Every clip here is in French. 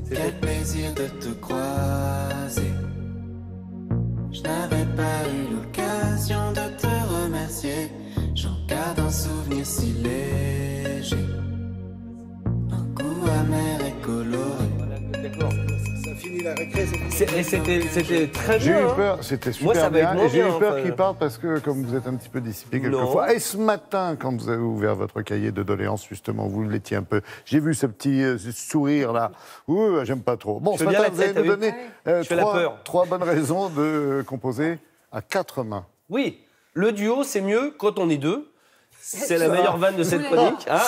Quel plaisir de te croiser. Je n'avais pas eu l'occasion de te remercier. J'en garde un souvenir si léger. Un goût amer et coloré. D'accord. Ça finit la récré, C'était très J'ai bien. eu peur, c'était Moi, super ça va être bien. moins Et j'ai eu bien, peur enfin. qu'il parte parce que, comme vous êtes un petit peu dissipé Non. quelquefois, et ce matin, quand vous avez ouvert votre cahier de doléances, justement, vous l'étiez un peu. J'ai vu ce petit sourire là. Ouh, j'aime pas trop. Bon, Je ce fais bien matin, la vous allez tête, nous t'as vu donner Je fais la peur. trois bonnes raisons de composer à 4 mains. Oui, le duo, c'est mieux quand on est deux. C'est la meilleure vanne de cette chronique. Ah,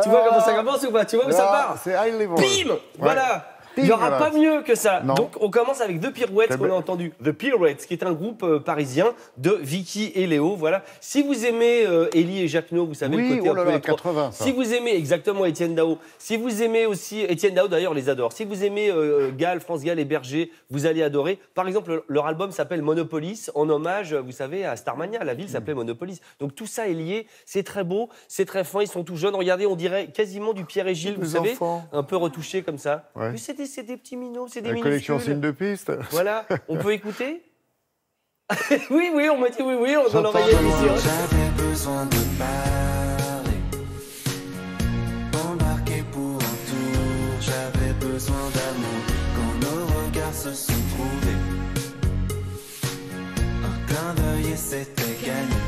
tu vois comment ça commence ou pas? Tu vois où ça part? C'est high level. Bim! Ouais. Voilà. Il n'y Bim, aura voilà. pas mieux que ça. Non. Donc, on commence avec The Pirouettes, Très qu'on a bien. entendu. The Pirouettes, qui est un groupe parisien de Vicky et Léo. Voilà. Si vous aimez Elie et Jacques No, vous savez Oui, le côté oh un là peu là, électro. 80, ça. Si vous aimez exactement Étienne Dao, si vous aimez aussi Étienne Dao, d'ailleurs, les adore. Si vous aimez Gall, France Gall et Berger, vous allez adorer. Par exemple, leur album s'appelle Monopolis, en hommage, vous savez, à Starmania. La ville s'appelait Monopolis. Donc tout ça est lié. C'est très beau, c'est très fin. Ils sont tout jeunes. Regardez, on dirait quasiment du Pierre et Gilles, vous Les savez, enfants. un peu retouché comme ça. Ouais. Mais c'est des petits minots, c'est des La minuscules. collection signe de piste. Voilà, on peut écouter. Oui, on m'a dit oui, on en J'entends l'oreillette de loin. ici. J'avais besoin de parler. Embarqué pour un tour. J'avais besoin d'amour. Quand nos regards se sont trouvés. Un clin d'œil et c'était gagné.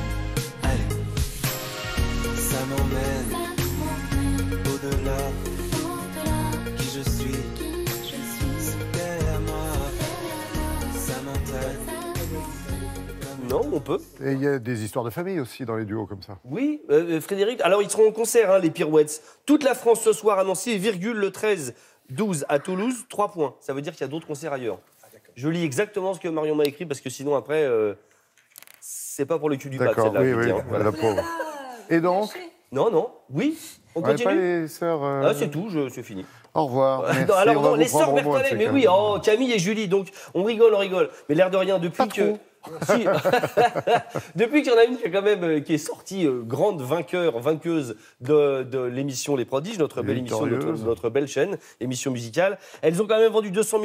Allez, ça m'emmène au-delà. Qui je suis. Derrière moi, ça m'entraîne. Non, on peut. Et il y a des histoires de famille aussi dans les duos comme ça. Oui, Frédéric. Alors, ils seront en concert, hein, les Pirouettes. Toute la France ce soir à Nancy, virgule le 13-12 à Toulouse, 3 points. Ça veut dire qu'il y a d'autres concerts ailleurs. Je lis exactement ce que Marion m'a écrit parce que sinon, après, c'est pas pour le cul du bac, D'accord, celle-là. oui, je veux oui, dire. Voilà. la pauvre. Et donc, Non, oui, on on n'avait pas continue. les sœurs. Ah, c'est tout, c'est fini. Au revoir. Merci, Non, alors, on va non, vous les prendre sœurs au mot, Berthollet, c'est mais quand oui, même. oh, Camille et Julie, donc on rigole. Mais l'air de rien, depuis Pas que. trop. Si. Depuis qu'il y en a une qui est quand même qui est sortie grande vainqueuse de l'émission Les Prodiges, notre belle émission, Victorieuse. notre belle chaîne, émission musicale. Elles ont quand même vendu 200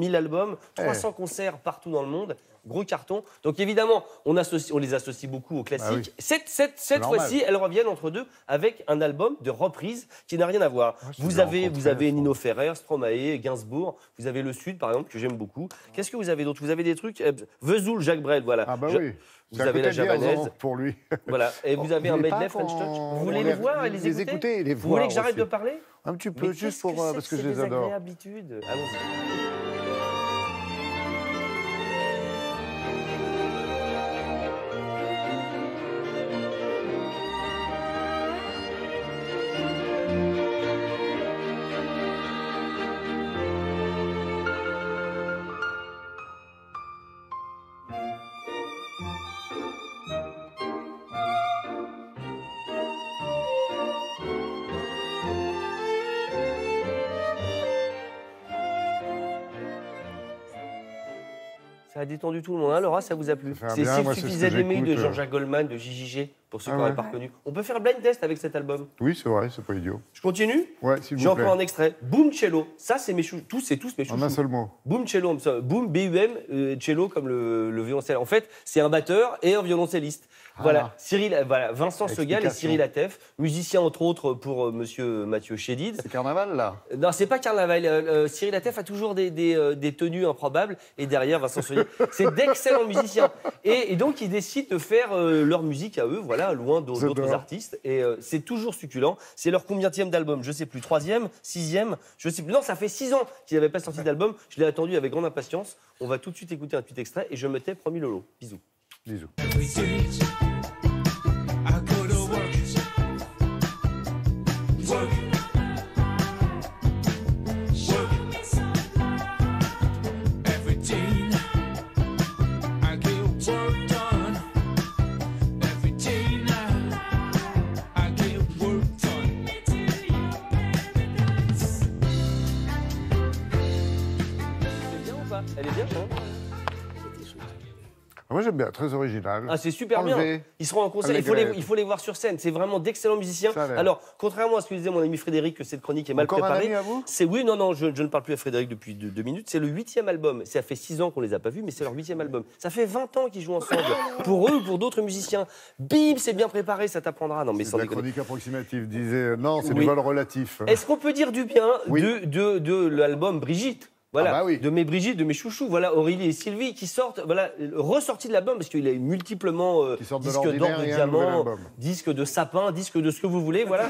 000 albums, 300 concerts partout dans le monde. Gros carton. Donc évidemment, on les associe beaucoup aux classiques. Ah oui. Cette normal. fois-ci, elles reviennent entre deux avec un album de reprise qui n'a rien à voir. je Vous l'ai avez rencontré, Nino Ferrer, Stromae, Gainsbourg. Vous avez Le Sud, par exemple, que j'aime beaucoup. Qu'est-ce que vous avez d'autre? Vous avez des trucs Vesoul, Jacques Brel, voilà. Ah bah Je- oui. Vous C'est à avez côté la de Vierzon javanaise. pour lui. Voilà. Et vous avez Vous un voulez medley pas French Touch. qu'on- Vous voulez on les voir et les écouter les Vous voulez voir que j'arrête aussi. de parler? Un petit peu, Mais juste qu'est-ce pour c'est parce que ces je les adore. désagréables habitudes Allons-y. Ça a détendu tout le monde, hein, Laura, ça vous a plu? Ça fait un C'est bien, S'il moi, c'est ce suffisait que d'aimer de j'écoute, Jean-Jacques Goldman, de JJG, pour ceux Ah qui n'auraient ouais. pas reconnu. On peut faire blind test avec cet album. Oui, c'est vrai, c'est pas idiot. Je continue? Ouais, s'il J'ai vous plaît. encore un extrait. Boom Cello. Ça, c'est c'est tous mes chouchous. En un seul mot. Boom Cello. Boom, B-U-M, cello comme le violoncelle. En fait, c'est un batteur et un violoncelliste. Voilà, Vincent Segal et Explication. Cyril Atef, musiciens entre autres pour monsieur Mathieu Chédid. C'est carnaval là. Non, c'est pas Carnaval. Cyril Atef a toujours des tenues improbables et derrière Vincent Segal. C'est d'excellents musiciens. Et donc, ils décident de faire leur musique à eux, voilà, loin d'autres J'adore. artistes. Et c'est toujours succulent. C'est leur combienième d'album? Je sais plus. 3e, 6e, je sais plus. Non, ça fait 6 ans qu'ils n'avaient pas sorti d'album. Je l'ai attendu avec grande impatience. On va tout de suite écouter un petit extrait et je me tais, promis Lolo. Bisous. Bisous. I go to work, work, every day. I get work done. Every day now, I get work done. Elle est bien ou pas? Elle est bien, quand même. Moi, j'aime bien, très original. Ah, c'est super Enlevé. bien. Ils seront en concert. Allégré. Il faut les voir sur scène. C'est vraiment d'excellents musiciens. Ça a l'air. Alors, contrairement à ce que disait mon ami Frédéric, que cette chronique est mal Encore un préparée. ami à vous Oui, non, je ne parle plus à Frédéric depuis 2 minutes. C'est le 8e album. Ça fait 6 ans qu'on les a pas vus, mais c'est leur 8e album. Ça fait 20 ans qu'ils jouent ensemble. Pour eux ou pour d'autres musiciens. Bim, c'est bien préparé, ça t'apprendra. Non, mais C'est sans la déconner. chronique approximative disait non, c'est Oui. du vol relatif. Est-ce qu'on peut dire du bien Oui. de l'album Brigitte? Voilà, Ah bah oui. de mes Brigitte, de mes chouchous, voilà, Aurélie et Sylvie qui sortent, voilà, ressortis de l'album parce qu'il est multiplement Qui sortent de disque l'ordinaire d'or, de et un nouvel diamant, album. disque de sapin, disque de ce que vous voulez, voilà.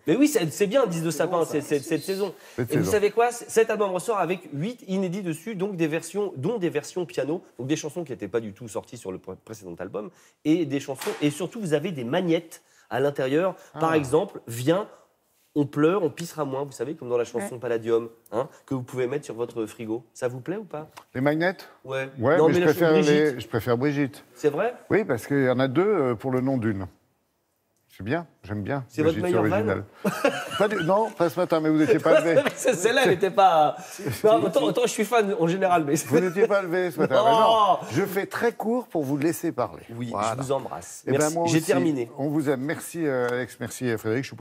Mais oui, c'est bien, disque de sapin, cette saison. Cette Et vous saison. savez quoi? Cet album ressort avec 8 inédits dessus, donc dont des versions piano, donc des chansons qui n'étaient pas du tout sorties sur le précédent album, et des chansons, et surtout vous avez des magnettes à l'intérieur. Par exemple, Viens, on pleure, on pissera moins, vous savez, comme dans la chanson Palladium, hein, que vous pouvez mettre sur votre frigo. Ça vous plaît ou pas? Les magnettes Ouais. Ouais, Non, mais la chanson Brigitte, je préfère Brigitte. c'est vrai? Oui, parce qu'il y en a deux pour le nom d'une. C'est bien, j'aime bien. C'est votre Brigitte, meilleure original. Non, pas ce matin, mais vous n'étiez pas levé. Celle-là, elle n'était pas. Non, autant je suis fan en général, mais. Vous n'étiez pas levé ce matin. Non. Mais non, je fais très court pour vous laisser parler. Oui, Voilà. je vous embrasse. Eh ben, Merci. moi J'ai aussi, terminé. On vous aime. Merci Alex, merci Frédéric. Je suis